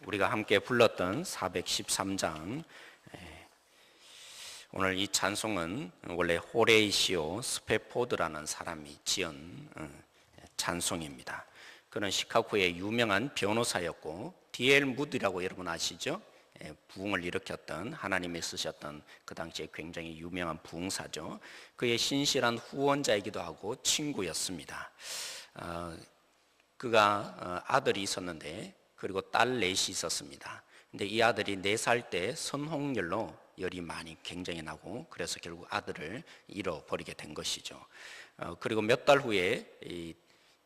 우리가 함께 불렀던 413장, 오늘 이 찬송은 원래 호레이시오 스페포드라는 사람이 지은 찬송입니다. 그는 시카고의 유명한 변호사였고 D.L. 무디라고 여러분 아시죠? 부흥을 일으켰던, 하나님이 쓰셨던 그 당시에 굉장히 유명한 부흥사죠. 그의 신실한 후원자이기도 하고 친구였습니다. 그가 아들이 있었는데, 그리고 딸 넷이 있었습니다. 근데 이 아들이 4살 때 선홍열로 열이 많이 굉장히 나고, 그래서 결국 아들을 잃어버리게 된 것이죠. 그리고 몇 달 후에 이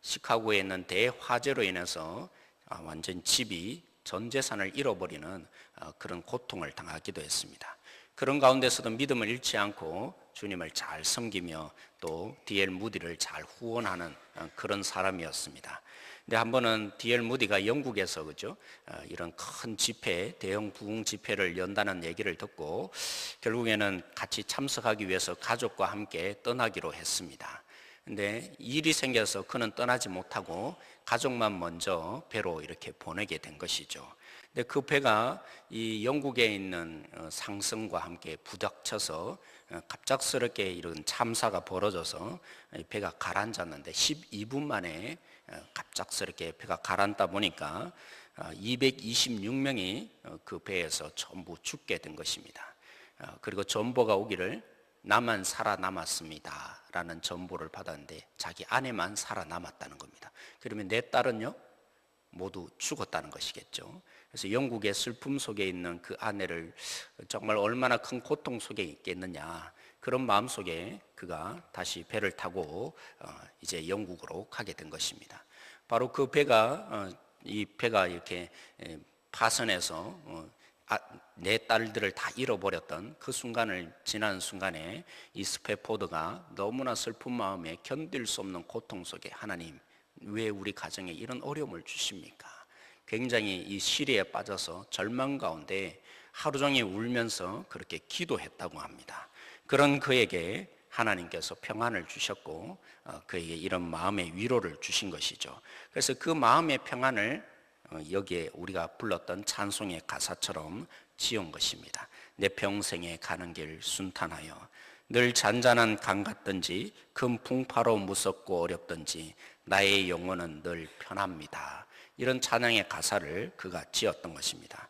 시카고에 있는 대화재로 인해서 완전 집이 전 재산을 잃어버리는 그런 고통을 당하기도 했습니다. 그런 가운데서도 믿음을 잃지 않고 주님을 잘 섬기며 또 D.L. 무디를 잘 후원하는 그런 사람이었습니다. 근데 한 번은 D.L. 무디가 영국에서 이런 큰 집회, 대형 부흥 집회를 연다는 얘기를 듣고 결국에는 같이 참석하기 위해서 가족과 함께 떠나기로 했습니다. 근데 일이 생겨서 그는 떠나지 못하고 가족만 먼저 배로 이렇게 보내게 된 것이죠. 근데 그 배가 이 영국에 있는 상승과 함께 부닥쳐서 갑작스럽게 이런 참사가 벌어져서 배가 가라앉았는데 12분 만에 갑작스럽게 배가 가라앉다 보니까 226명이 그 배에서 전부 죽게 된 것입니다. 그리고 전보가 오기를 나만 살아남았습니다 라는 전보를 받았는데 자기 아내만 살아남았다는 겁니다. 그러면 내 딸은요? 모두 죽었다는 것이겠죠. 그래서 영국의 슬픔 속에 있는 그 아내를 정말 얼마나 큰 고통 속에 있겠느냐, 그런 마음 속에 그가 다시 배를 타고 이제 영국으로 가게 된 것입니다. 바로 그 배가 이 배가 이렇게 파선해서 내 딸들을 다 잃어버렸던 그 순간을 지난 순간에 이 스페포드가 너무나 슬픈 마음에 견딜 수 없는 고통 속에, 하나님 왜 우리 가정에 이런 어려움을 주십니까? 굉장히 이 시리에 빠져서 절망 가운데 하루 종일 울면서 그렇게 기도했다고 합니다. 그런 그에게 하나님께서 평안을 주셨고 그에게 이런 마음의 위로를 주신 것이죠. 그래서 그 마음의 평안을 여기에 우리가 불렀던 찬송의 가사처럼 지은 것입니다. 내 평생에 가는 길 순탄하여 늘 잔잔한 강 같든지 큰 풍파로 무섭고 어렵든지 나의 영혼은 늘 편합니다. 이런 찬양의 가사를 그가 지었던 것입니다.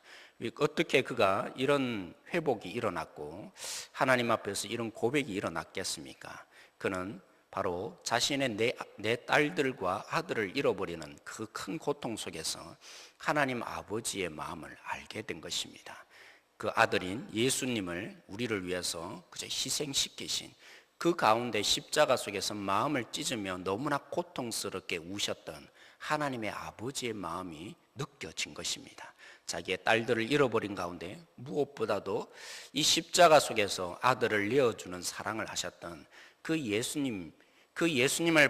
어떻게 그가 이런 회복이 일어났고 하나님 앞에서 이런 고백이 일어났겠습니까? 그는 바로 자신의 내 딸들과 아들을 잃어버리는 그 큰 고통 속에서 하나님 아버지의 마음을 알게 된 것입니다. 그 아들인 예수님을 우리를 위해서 그저 희생시키신 그 가운데 십자가 속에서 마음을 찢으며 너무나 고통스럽게 우셨던 하나님의 아버지의 마음이 느껴진 것입니다. 자기의 딸들을 잃어버린 가운데 무엇보다도 이 십자가 속에서 아들을 내어주는 사랑을 하셨던 그 예수님을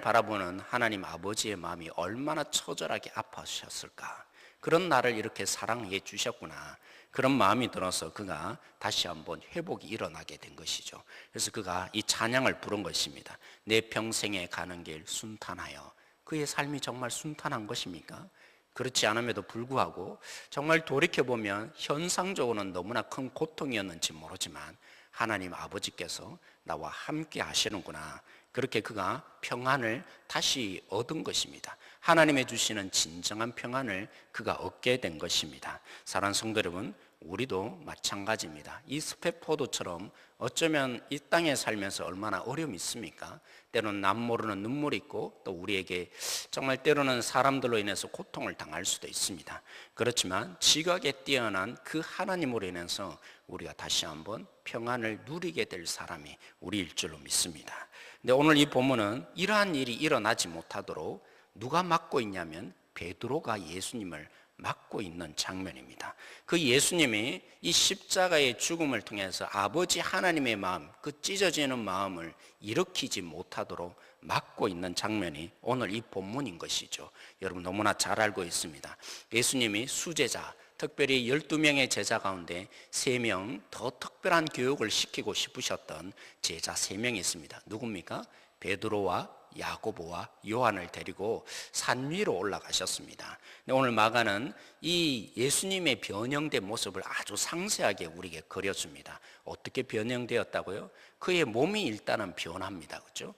바라보는 하나님 아버지의 마음이 얼마나 처절하게 아파하셨을까. 그런 나를 이렇게 사랑해 주셨구나, 그런 마음이 들어서 그가 다시 한번 회복이 일어나게 된 것이죠. 그래서 그가 이 찬양을 부른 것입니다. 내 평생에 가는 길 순탄하여. 그의 삶이 정말 순탄한 것입니까? 그렇지 않음에도 불구하고 정말 돌이켜보면 현상적으로는 너무나 큰 고통이었는지 모르지만 하나님 아버지께서 나와 함께 하시는구나, 그렇게 그가 평안을 다시 얻은 것입니다. 하나님의 주시는 진정한 평안을 그가 얻게 된 것입니다. 사랑하는 성도 여러분, 우리도 마찬가지입니다. 이 스페포드처럼 어쩌면 이 땅에 살면서 얼마나 어려움이 있습니까? 때로는 남 모르는 눈물이 있고 또 우리에게 정말 때로는 사람들로 인해서 고통을 당할 수도 있습니다. 그렇지만 지각에 뛰어난 그 하나님으로 인해서 우리가 다시 한번 평안을 누리게 될 사람이 우리일 줄로 믿습니다. 근데 오늘 이 본문은 이러한 일이 일어나지 못하도록 누가 막고 있냐면 베드로가 예수님을 막고 있는 장면입니다. 그 예수님이 이 십자가의 죽음을 통해서 아버지 하나님의 마음, 그 찢어지는 마음을 일으키지 못하도록 막고 있는 장면이 오늘 이 본문인 것이죠. 여러분 너무나 잘 알고 있습니다. 예수님이 수제자, 특별히 12명의 제자 가운데 3명 더 특별한 교육을 시키고 싶으셨던 제자 3명이 있습니다. 누굽니까? 베드로와 야고보와 요한을 데리고 산 위로 올라가셨습니다. 오늘 마가는 이 예수님의 변형된 모습을 아주 상세하게 우리에게 그려줍니다. 어떻게 변형되었다고요? 그의 몸이 일단은 변합니다. 그렇죠?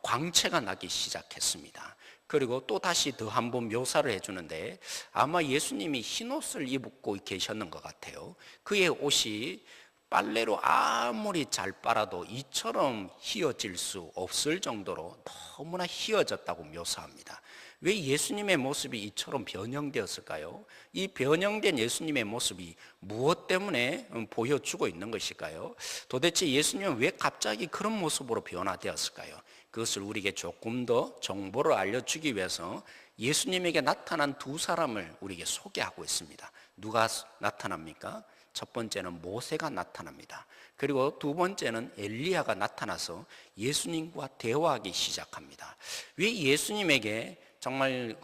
광채가 나기 시작했습니다. 그리고 또 다시 더 한 번 묘사를 해주는데 아마 예수님이 흰옷을 입고 계셨는 것 같아요. 그의 옷이 빨래로 아무리 잘 빨아도 이처럼 휘어질 수 없을 정도로 너무나 휘어졌다고 묘사합니다. 왜 예수님의 모습이 이처럼 변형되었을까요? 이 변형된 예수님의 모습이 무엇 때문에 보여주고 있는 것일까요? 도대체 예수님은 왜 갑자기 그런 모습으로 변화되었을까요? 그것을 우리에게 조금 더 정보를 알려주기 위해서 예수님에게 나타난 두 사람을 우리에게 소개하고 있습니다. 누가 나타납니까? 첫 번째는 모세가 나타납니다. 그리고 두 번째는 엘리야가 나타나서 예수님과 대화하기 시작합니다. 왜 예수님에게 정말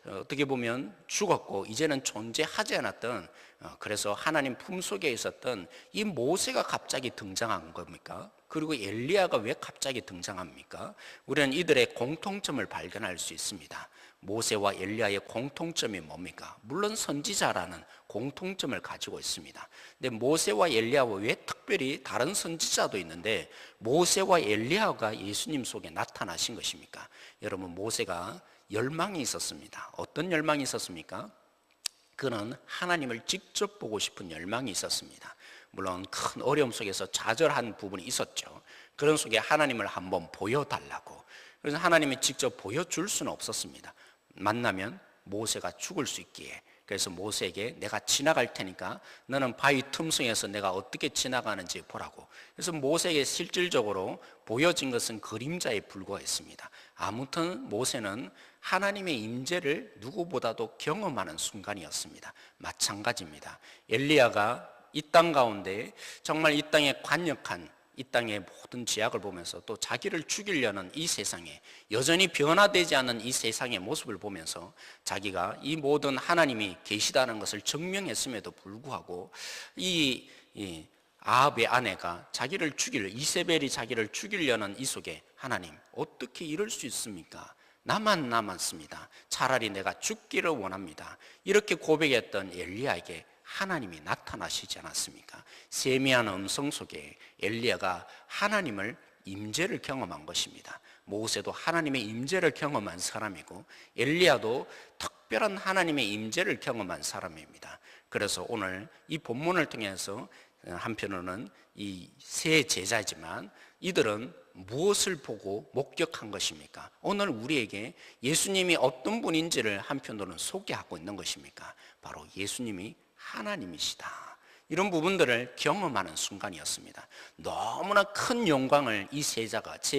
어떻게 보면 죽었고 이제는 존재하지 않았던 그래서 하나님 품속에 있었던 이 모세가 갑자기 등장한 겁니까? 그리고 엘리야가 왜 갑자기 등장합니까? 우리는 이들의 공통점을 발견할 수 있습니다. 모세와 엘리야의 공통점이 뭡니까? 물론 선지자라는 공통점을 가지고 있습니다. 근데 모세와 엘리야와 왜 특별히 다른 선지자도 있는데 모세와 엘리야가 예수님 속에 나타나신 것입니까? 여러분, 모세가 열망이 있었습니다. 어떤 열망이 있었습니까? 그는 하나님을 직접 보고 싶은 열망이 있었습니다. 물론 큰 어려움 속에서 좌절한 부분이 있었죠. 그런 속에 하나님을 한번 보여달라고. 그래서 하나님이 직접 보여줄 수는 없었습니다. 만나면 모세가 죽을 수 있기에. 그래서 모세에게 내가 지나갈 테니까 너는 바위 틈속에서 내가 어떻게 지나가는지 보라고. 그래서 모세에게 실질적으로 보여진 것은 그림자에 불과했습니다. 아무튼 모세는 하나님의 임재를 누구보다도 경험하는 순간이었습니다. 마찬가지입니다. 엘리야가 이 땅 가운데 정말 이 땅에 관역한 이 땅의 모든 죄악을 보면서 또 자기를 죽이려는 이 세상에 여전히 변화되지 않는 이 세상의 모습을 보면서 자기가 이 모든 하나님이 계시다는 것을 증명했음에도 불구하고 이 아합의 아내가 자기를 이세벨이 자기를 죽이려는 이 속에 하나님 어떻게 이럴 수 있습니까? 나만 남았습니다. 차라리 내가 죽기를 원합니다. 이렇게 고백했던 엘리야에게 하나님이 나타나시지 않았습니까? 세미한 음성 속에 엘리야가 하나님을 임재를 경험한 것입니다. 모세도 하나님의 임재를 경험한 사람이고 엘리야도 특별한 하나님의 임재를 경험한 사람입니다. 그래서 오늘 이 본문을 통해서 한편으로는 이 세 제자이지만 이들은 무엇을 보고 목격한 것입니까? 오늘 우리에게 예수님이 어떤 분인지를 한편으로는 소개하고 있는 것입니까? 바로 예수님이 하나님이시다. 이런 부분들을 경험하는 순간이었습니다. 너무나 큰 영광을 이 세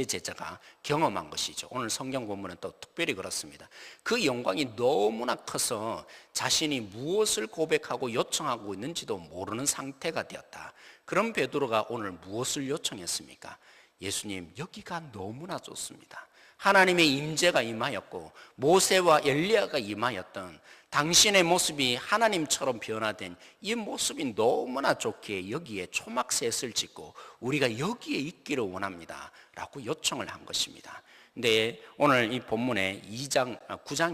제자가 경험한 것이죠. 오늘 성경 본문은 또 특별히 그렇습니다. 그 영광이 너무나 커서 자신이 무엇을 고백하고 요청하고 있는지도 모르는 상태가 되었다. 그런 베드로가 오늘 무엇을 요청했습니까? 예수님, 여기가 너무나 좋습니다. 하나님의 임재가 임하였고 모세와 엘리야가 임하였던 당신의 모습이 하나님처럼 변화된 이 모습이 너무나 좋기에 여기에 초막셋을 짓고 우리가 여기에 있기를 원합니다 라고 요청을 한 것입니다. 근데 오늘 이 본문의 9장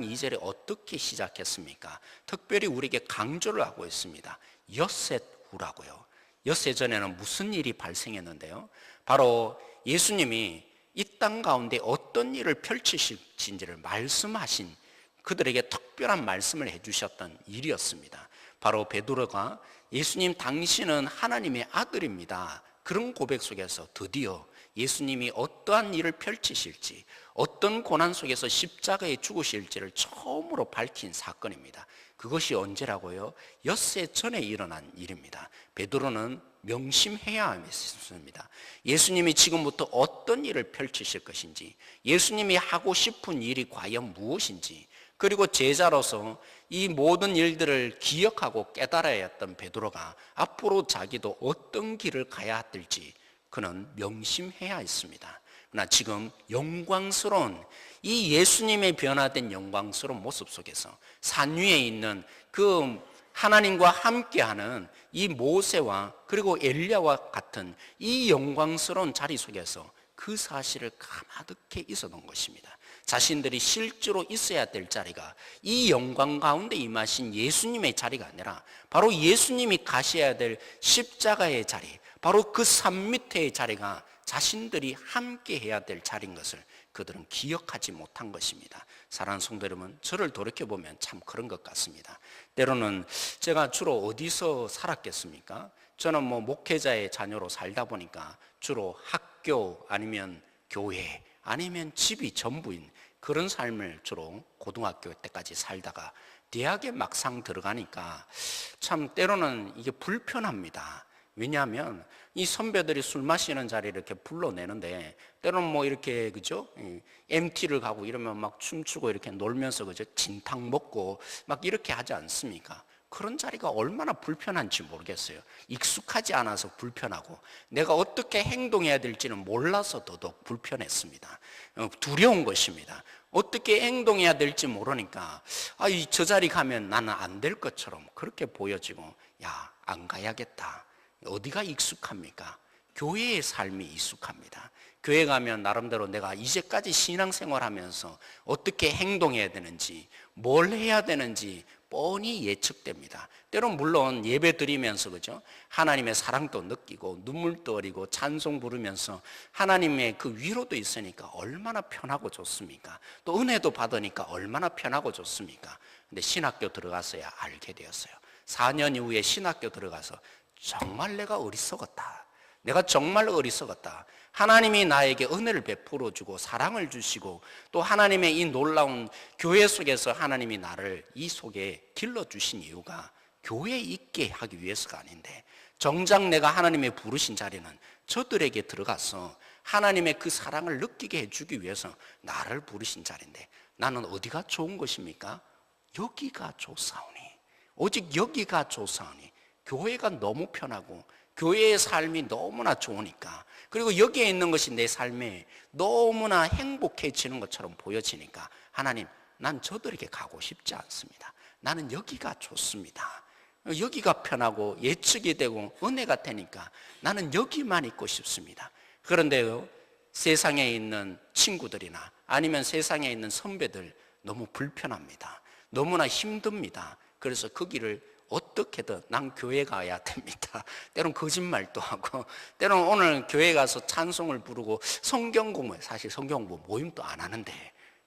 2절에 어떻게 시작했습니까? 특별히 우리에게 강조를 하고 있습니다. 엿새 후라고요. 엿새 전에는 무슨 일이 발생했는데요? 바로 예수님이 이 땅 가운데 어떤 일을 펼치실지를 말씀하신 그들에게 특별한 말씀을 해주셨던 일이었습니다. 바로 베드로가 예수님 당신은 하나님의 아들입니다. 그런 고백 속에서 드디어 예수님이 어떠한 일을 펼치실지 어떤 고난 속에서 십자가에 죽으실지를 처음으로 밝힌 사건입니다. 그것이 언제라고요? 엿새 전에 일어난 일입니다. 베드로는 명심해야 했습니다. 예수님이 지금부터 어떤 일을 펼치실 것인지, 예수님이 하고 싶은 일이 과연 무엇인지, 그리고 제자로서 이 모든 일들을 기억하고 깨달아야 했던 베드로가 앞으로 자기도 어떤 길을 가야 될지 그는 명심해야 했습니다. 그러나 지금 영광스러운 이 예수님의 변화된 영광스러운 모습 속에서 산 위에 있는 그 하나님과 함께하는 이 모세와 그리고 엘리야와 같은 이 영광스러운 자리 속에서 그 사실을 가마득해 있었던 것입니다. 자신들이 실제로 있어야 될 자리가 이 영광 가운데 임하신 예수님의 자리가 아니라 바로 예수님이 가셔야 될 십자가의 자리, 바로 그 산 밑의 자리가 자신들이 함께 해야 될 자리인 것을 그들은 기억하지 못한 것입니다. 사랑하는 성도 여러분, 저를 돌이켜보면 참 그런 것 같습니다. 때로는 제가 주로 어디서 살았겠습니까? 저는 목회자의 자녀로 살다 보니까 주로 학교 아니면 교회 아니면 집이 전부인 그런 삶을 주로 고등학교 때까지 살다가 대학에 막상 들어가니까 참 때로는 이게 불편합니다. 왜냐하면 이 선배들이 술 마시는 자리를 이렇게 불러내는데 때로는 이렇게 그죠? MT를 가고 이러면 막 춤추고 이렇게 놀면서 그죠? 진탕 먹고 막 이렇게 하지 않습니까? 그런 자리가 얼마나 불편한지 모르겠어요. 익숙하지 않아서 불편하고 내가 어떻게 행동해야 될지는 몰라서 더더욱 불편했습니다. 두려운 것입니다. 어떻게 행동해야 될지 모르니까 저 자리 가면 나는 안 될 것처럼 그렇게 보여지고 야, 안 가야겠다. 어디가 익숙합니까? 교회의 삶이 익숙합니다. 교회 가면 나름대로 내가 이제까지 신앙생활하면서 어떻게 행동해야 되는지 뭘 해야 되는지 뻔히 예측됩니다. 때론 물론 예배 드리면서 그죠? 하나님의 사랑도 느끼고 눈물도 흘리고 찬송 부르면서 하나님의 그 위로도 있으니까 얼마나 편하고 좋습니까? 또 은혜도 받으니까 얼마나 편하고 좋습니까? 근데 신학교 들어가서야 알게 되었어요. 4년 이후에 신학교 들어가서 정말 내가 어리석었다. 내가 정말 어리석었다. 하나님이 나에게 은혜를 베풀어 주고 사랑을 주시고 또 하나님의 이 놀라운 교회 속에서 하나님이 나를 이 속에 길러주신 이유가 교회에 있게 하기 위해서가 아닌데 정작 내가 하나님의 부르신 자리는 저들에게 들어가서 하나님의 그 사랑을 느끼게 해주기 위해서 나를 부르신 자리인데 나는 어디가 좋은 것입니까? 여기가 좋사오니 오직 여기가 좋사오니 교회가 너무 편하고 교회의 삶이 너무나 좋으니까 그리고 여기에 있는 것이 내 삶에 너무나 행복해지는 것처럼 보여지니까 하나님, 난 저들에게 가고 싶지 않습니다. 나는 여기가 좋습니다. 여기가 편하고 예측이 되고 은혜가 되니까 나는 여기만 있고 싶습니다. 그런데 세상에 있는 친구들이나 아니면 세상에 있는 선배들 너무 불편합니다. 너무나 힘듭니다. 그래서 그 길을 어떻게든 난 교회 가야 됩니다. 때론 거짓말도 하고 때론 오늘 교회 가서 찬송을 부르고 성경 공부, 사실 성경 공부 모임도 안 하는데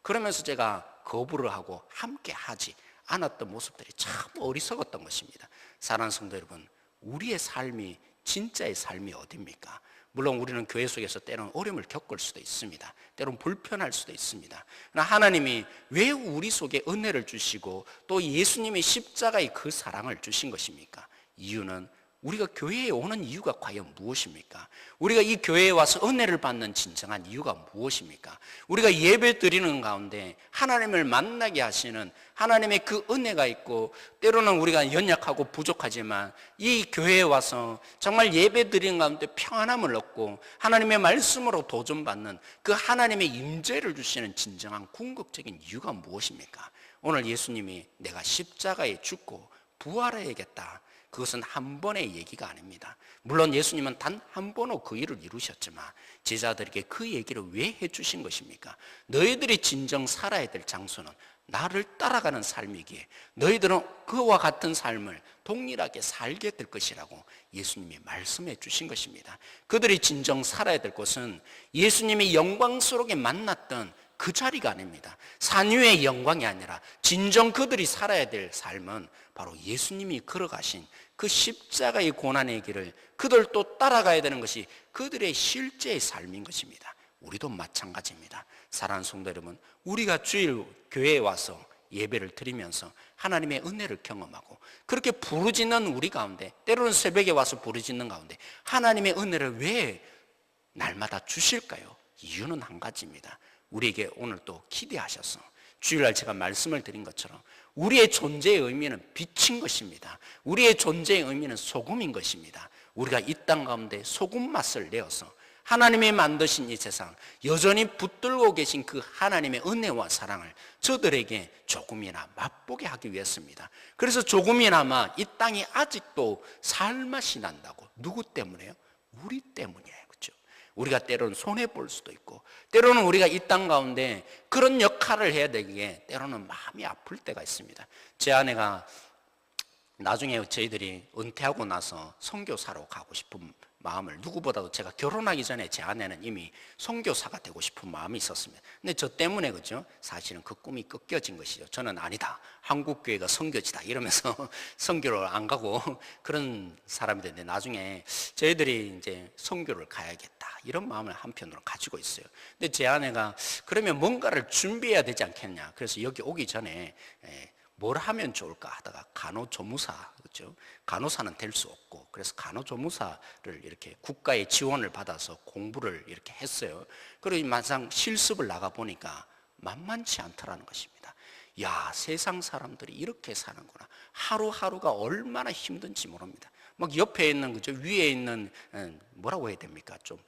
그러면서 제가 거부를 하고 함께 하지 않았던 모습들이 참 어리석었던 것입니다. 사랑하는 성도 여러분, 우리의 삶이 진짜의 삶이 어디입니까? 물론 우리는 교회 속에서 때로는 어려움을 겪을 수도 있습니다. 때로는 불편할 수도 있습니다. 그러나 하나님이 왜 우리 속에 은혜를 주시고 또 예수님의 십자가의 그 사랑을 주신 것입니까? 이유는 우리가 교회에 오는 이유가 과연 무엇입니까? 우리가 이 교회에 와서 은혜를 받는 진정한 이유가 무엇입니까? 우리가 예배 드리는 가운데 하나님을 만나게 하시는 하나님의 그 은혜가 있고 때로는 우리가 연약하고 부족하지만 이 교회에 와서 정말 예배 드리는 가운데 평안함을 얻고 하나님의 말씀으로 도전받는 그 하나님의 임재를 주시는 진정한 궁극적인 이유가 무엇입니까? 오늘 예수님이 내가 십자가에 죽고 부활해야겠다. 그것은 한 번의 얘기가 아닙니다. 물론 예수님은 단 한 번으로 그 일을 이루셨지만 제자들에게 그 얘기를 왜 해주신 것입니까? 너희들이 진정 살아야 될 장소는 나를 따라가는 삶이기에 너희들은 그와 같은 삶을 동일하게 살게 될 것이라고 예수님이 말씀해 주신 것입니다. 그들이 진정 살아야 될 곳은 예수님이 영광스럽게 만났던 그 자리가 아닙니다. 산유의 영광이 아니라 진정 그들이 살아야 될 삶은 바로 예수님이 걸어가신 그 십자가의 고난의 길을 그들도 따라가야 되는 것이 그들의 실제의 삶인 것입니다. 우리도 마찬가지입니다. 사랑하는 성도 여러분, 우리가 주일 교회에 와서 예배를 드리면서 하나님의 은혜를 경험하고 그렇게 부르짖는 우리 가운데 때로는 새벽에 와서 부르짖는 가운데 하나님의 은혜를 왜 날마다 주실까요? 이유는 한 가지입니다. 우리에게 오늘 또 기대하셔서 주일날 제가 말씀을 드린 것처럼 우리의 존재의 의미는 빛인 것입니다. 우리의 존재의 의미는 소금인 것입니다. 우리가 이 땅 가운데 소금 맛을 내어서 하나님이 만드신 이 세상 여전히 붙들고 계신 그 하나님의 은혜와 사랑을 저들에게 조금이나 맛보게 하기 위해서입니다. 그래서 조금이나마 이 땅이 아직도 살맛이 난다고. 누구 때문에요? 우리 때문이에요. 그렇죠? 우리가 때로는 손해볼 수도 있고, 때로는 우리가 이 땅 가운데 그런 역할을 해야 되기에 때로는 마음이 아플 때가 있습니다. 제 아내가 나중에 저희들이 은퇴하고 나서 선교사로 가고 싶은 마음을, 누구보다도 제가 결혼하기 전에 제 아내는 이미 선교사가 되고 싶은 마음이 있었습니다. 근데 저 때문에 그죠? 사실은 그 꿈이 꺾여진 것이죠. 저는 아니다, 한국교회가 선교지다 이러면서 선교를 안 가고 그런 사람이 됐는데, 나중에 저희들이 이제 선교를 가야겠다 이런 마음을 한편으로 가지고 있어요. 근데 제 아내가 그러면 뭔가를 준비해야 되지 않겠냐, 그래서 여기 오기 전에 뭘 하면 좋을까 하다가 간호조무사, 그렇죠? 간호사는 될 수 없고, 그래서 간호조무사를 이렇게 국가의 지원을 받아서 공부를 이렇게 했어요. 그리고 막상 실습을 나가 보니까 만만치 않더라는 것입니다. 야, 세상 사람들이 이렇게 사는구나. 하루하루가 얼마나 힘든지 모릅니다. 막 옆에 있는, 그죠? 위에 있는, 뭐라고 해야 됩니까? 좀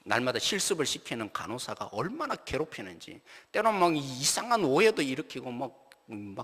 날마다 실습을 시키는 간호사가 얼마나 괴롭히는지, 때로는 막 이상한 오해도 일으키고 막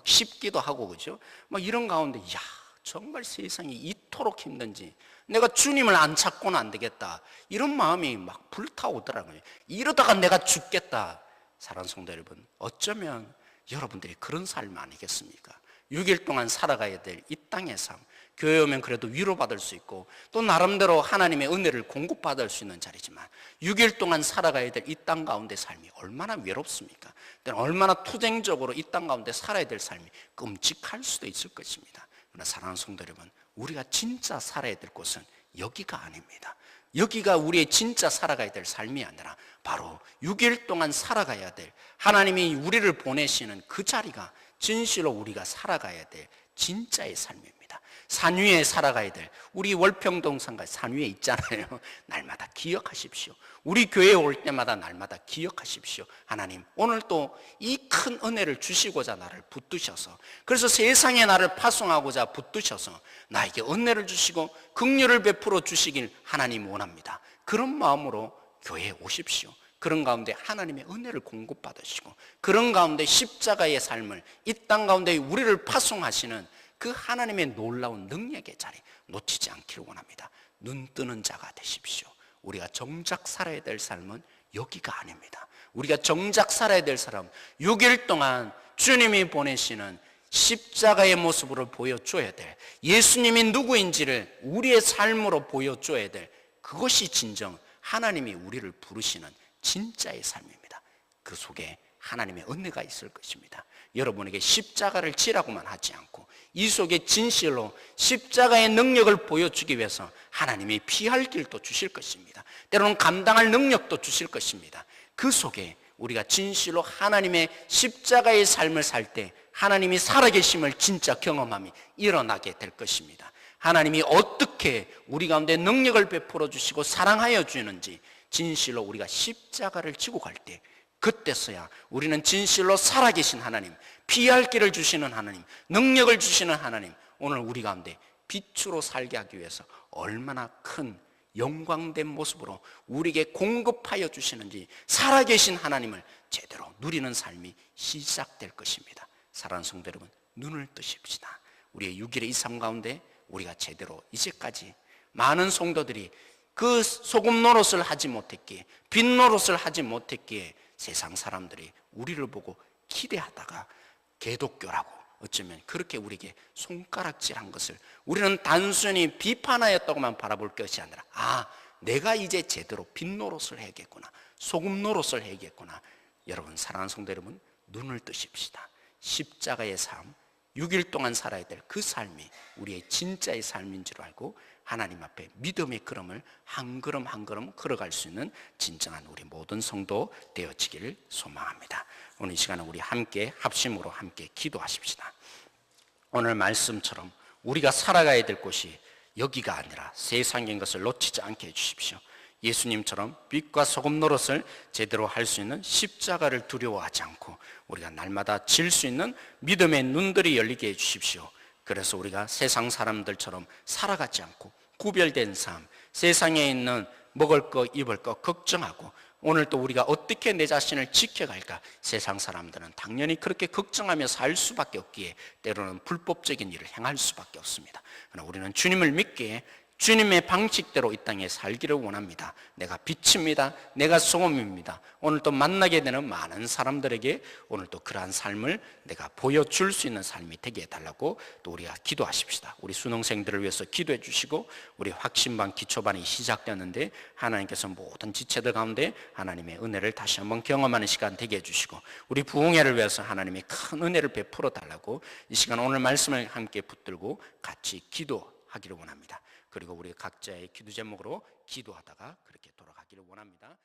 씹기도 하고, 그죠? 막 이런 가운데, 야, 정말 세상이 이토록 힘든지 내가 주님을 안 찾고는 안 되겠다, 이런 마음이 막 불타오더라고요. 이러다가 내가 죽겠다. 사랑하는 성도 여러분, 어쩌면 여러분들이 그런 삶 아니겠습니까? 6일 동안 살아가야 될 이 땅의 삶, 교회 오면 그래도 위로받을 수 있고 또 나름대로 하나님의 은혜를 공급받을 수 있는 자리지만, 6일 동안 살아가야 될 이 땅 가운데 삶이 얼마나 외롭습니까? 얼마나 투쟁적으로 이 땅 가운데 살아야 될 삶이 끔찍할 수도 있을 것입니다. 그러나 사랑하는 성도 여러분, 우리가 진짜 살아야 될 곳은 여기가 아닙니다. 여기가 우리의 진짜 살아가야 될 삶이 아니라 바로 6일 동안 살아가야 될, 하나님이 우리를 보내시는 그 자리가 진실로 우리가 살아가야 될 진짜의 삶입니다. 산 위에 살아가야 될, 우리 월평동산가 산 위에 있잖아요. 날마다 기억하십시오. 우리 교회에 올 때마다 날마다 기억하십시오. 하나님, 오늘 또 이 큰 은혜를 주시고자 나를 붙드셔서, 그래서 세상에 나를 파송하고자 붙드셔서 나에게 은혜를 주시고 긍휼을 베풀어 주시길 하나님 원합니다. 그런 마음으로 교회에 오십시오. 그런 가운데 하나님의 은혜를 공급받으시고, 그런 가운데 십자가의 삶을, 이 땅 가운데 우리를 파송하시는 그 하나님의 놀라운 능력의 자리 놓치지 않기를 원합니다. 눈 뜨는 자가 되십시오. 우리가 정작 살아야 될 삶은 여기가 아닙니다. 우리가 정작 살아야 될 사람, 6일 동안 주님이 보내시는 십자가의 모습으로 보여줘야 될, 예수님이 누구인지를 우리의 삶으로 보여줘야 될, 그것이 진정 하나님이 우리를 부르시는 진짜의 삶입니다. 그 속에 하나님의 은혜가 있을 것입니다. 여러분에게 십자가를 지라고만 하지 않고 이 속에 진실로 십자가의 능력을 보여주기 위해서 하나님이 피할 길도 주실 것입니다. 때로는 감당할 능력도 주실 것입니다. 그 속에 우리가 진실로 하나님의 십자가의 삶을 살 때 하나님이 살아계심을 진짜 경험함이 일어나게 될 것입니다. 하나님이 어떻게 우리 가운데 능력을 베풀어 주시고 사랑하여 주는지 진실로 우리가 십자가를 지고 갈 때, 그때서야 우리는 진실로 살아계신 하나님, 피할 길을 주시는 하나님, 능력을 주시는 하나님, 오늘 우리 가운데 빛으로 살게 하기 위해서 얼마나 큰 영광된 모습으로 우리에게 공급하여 주시는지, 살아계신 하나님을 제대로 누리는 삶이 시작될 것입니다. 사랑하는 성도 여러분, 눈을 뜨십시다. 우리의 6일의 이 삶 가운데 우리가 제대로 이제까지 많은 성도들이 그 소금 노릇을 하지 못했기에, 빛 노릇을 하지 못했기에 세상 사람들이 우리를 보고 기대하다가 개독교라고 어쩌면 그렇게 우리에게 손가락질한 것을 우리는 단순히 비판하였다고만 바라볼 것이 아니라, 아, 내가 이제 제대로 빛 노릇을 해야겠구나, 소금 노릇을 해야겠구나. 여러분, 사랑하는 성도 여러분, 눈을 뜨십시다. 십자가의 삶, 6일 동안 살아야 될 그 삶이 우리의 진짜의 삶인 줄 알고 하나님 앞에 믿음의 걸음을 한 걸음 한 걸음 걸어갈 수 있는 진정한 우리 모든 성도 되어지기를 소망합니다. 오늘 이 시간에 우리 함께 합심으로 함께 기도하십시다. 오늘 말씀처럼 우리가 살아가야 될 곳이 여기가 아니라 세상인 것을 놓치지 않게 해주십시오. 예수님처럼 빛과 소금 노릇을 제대로 할 수 있는 십자가를 두려워하지 않고 우리가 날마다 질 수 있는 믿음의 눈들이 열리게 해주십시오. 그래서 우리가 세상 사람들처럼 살아가지 않고 구별된 삶, 세상에 있는 먹을 거 입을 거 걱정하고 오늘 또 우리가 어떻게 내 자신을 지켜갈까, 세상 사람들은 당연히 그렇게 걱정하며 살 수밖에 없기에 때로는 불법적인 일을 행할 수밖에 없습니다. 그러나 우리는 주님을 믿기에 주님의 방식대로 이 땅에 살기를 원합니다. 내가 빛입니다. 내가 소금입니다. 오늘 또 만나게 되는 많은 사람들에게 오늘 또 그러한 삶을 내가 보여줄 수 있는 삶이 되게 해달라고 또 우리가 기도하십시다. 우리 수능생들을 위해서 기도해 주시고, 우리 확신반 기초반이 시작되었는데 하나님께서 모든 지체들 가운데 하나님의 은혜를 다시 한번 경험하는 시간 되게 해주시고, 우리 부흥회를 위해서 하나님이 큰 은혜를 베풀어 달라고 이 시간 오늘 말씀을 함께 붙들고 같이 기도하기를 원합니다. 그리고 우리 각자의 기도 제목으로 기도하다가 그렇게 돌아가기를 원합니다.